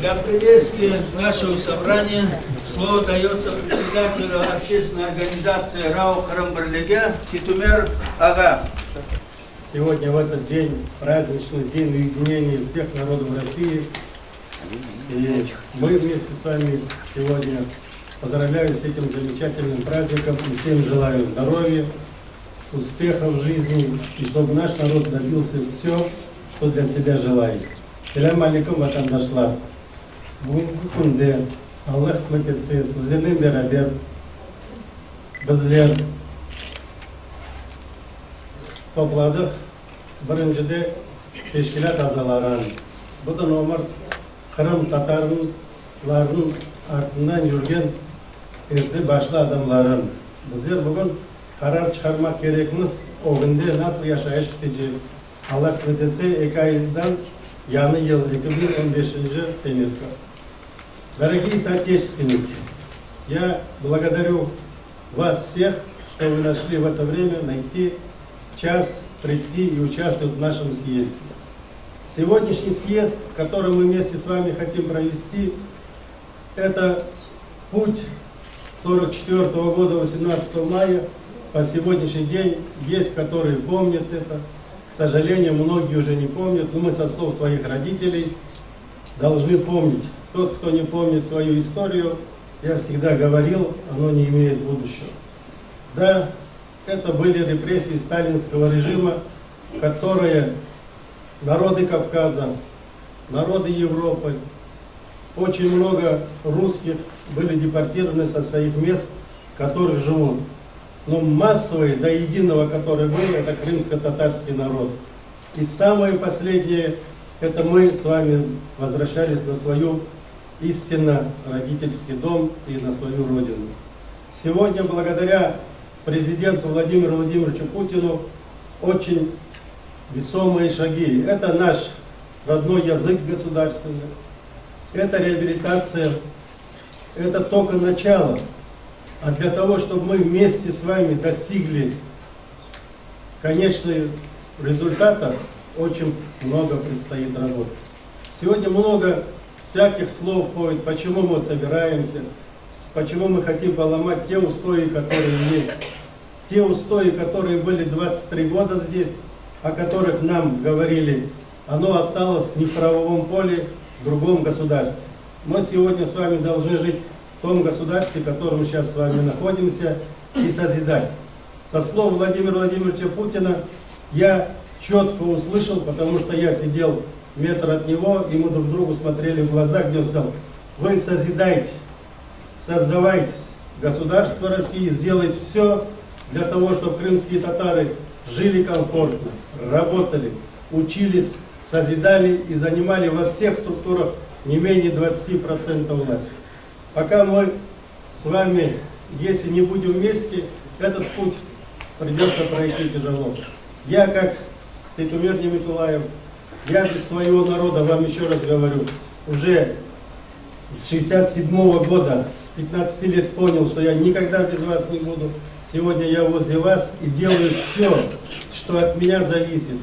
Для приветствия нашего собрания слово дается председателю общественной организации РАО Харамбарлиге Титумер Ага. Сегодня в этот день, праздничный день уединения всех народов России. И мы вместе с вами сегодня поздравляю с этим замечательным праздником и всем желаю здоровья, успехов в жизни и чтобы наш народ добился все, что для себя желает. Селям алейкум, ватандашлар. Бүгінгі күнде Аллах кысмет етсе, сіздермен бәрабер біздер топладық. Біріншіде тешкілат азаларын. Бұдан омар Қырым татарларын артынан жүрген есі башлы адамларын. Біздер бүгін қарар шығармақ керекміз, оғынде насыл яшайыш күтеже. Аллах кысмет етсе, 2 айдан яны ел 2015 senesi. Дорогие соотечественники, я благодарю вас всех, что вы нашли в это время найти час прийти и участвовать в нашем съезде. Сегодняшний съезд, который мы вместе с вами хотим провести, это путь 44 года 18 мая по сегодняшний день. Есть, которые помнят это. К сожалению, многие уже не помнят, но мы со слов своих родителей должны помнить. Тот, кто не помнит свою историю, я всегда говорил, оно не имеет будущего. Да, это были репрессии сталинского режима, которые народы Кавказа, народы Европы, очень много русских были депортированы со своих мест, в которых живут. Но массовые, до единого, которые были, это крымско-татарский народ. И самое последнее, это мы с вами возвращались на свою истинно родительский дом и на свою родину. Сегодня, благодаря президенту Владимиру Владимировичу Путину, очень весомые шаги. Это наш родной язык государственный, это реабилитация, это только начало. А для того, чтобы мы вместе с вами достигли конечного результата, очень много предстоит работы. Сегодня много всяких слов ходит, почему мы собираемся, почему мы хотим поломать те устои, которые есть. Те устои, которые были 23 года здесь, о которых нам говорили, оно осталось не в правовом поле, в другом государстве. Мы сегодня с вами должны жить в том государстве, в котором мы сейчас с вами находимся, и созидать. Со слов Владимира Владимировича Путина я четко услышал, потому что я сидел метр от него, и мы друг другу смотрели в глаза, где он сказал: вы созидайте, создавайтесь, государство России сделает все для того, чтобы крымские татары жили комфортно, работали, учились, созидали и занимали во всех структурах не менее 20% власти. Пока мы с вами, если не будем вместе, этот путь придется пройти тяжело. Я, как Сейтумер Немитулаев, я без своего народа, вам еще раз говорю, уже с 67-го года, с 15 лет понял, что я никогда без вас не буду. Сегодня я возле вас и делаю все, что от меня зависит.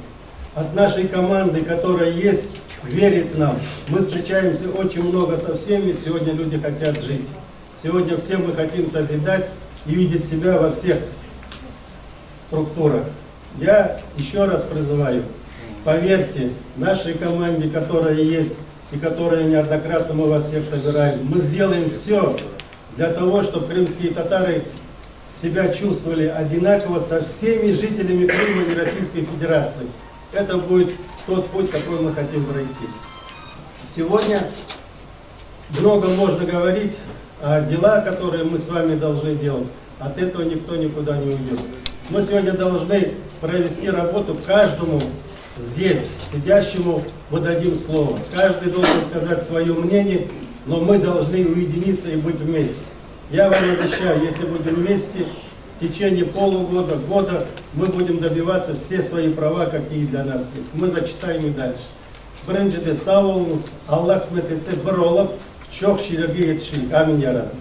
От нашей команды, которая есть, верит нам. Мы встречаемся очень много со всеми, сегодня люди хотят жить. Сегодня все мы хотим созидать и видеть себя во всех структурах. Я еще раз призываю, поверьте, нашей команде, которая есть и которая неоднократно мы вас всех собираем, мы сделаем все для того, чтобы крымские татары себя чувствовали одинаково со всеми жителями Крыма и Российской Федерации. Это будет тот путь, который мы хотим пройти. Сегодня много можно говорить о делах, которые мы с вами должны делать. От этого никто никуда не уйдет. Мы сегодня должны провести работу каждому здесь, сидящему, мы дадим слово. Каждый должен сказать свое мнение, но мы должны уединиться и быть вместе. Я вам обещаю, если будем вместе, в течение полугода, года мы будем добиваться все свои права, какие для нас есть. Мы зачитаем и дальше. Біріншіде сау болыңыз, Аллах кысмет етсе, бір олып, çok şirge yetişir. Amin ya Rabbi.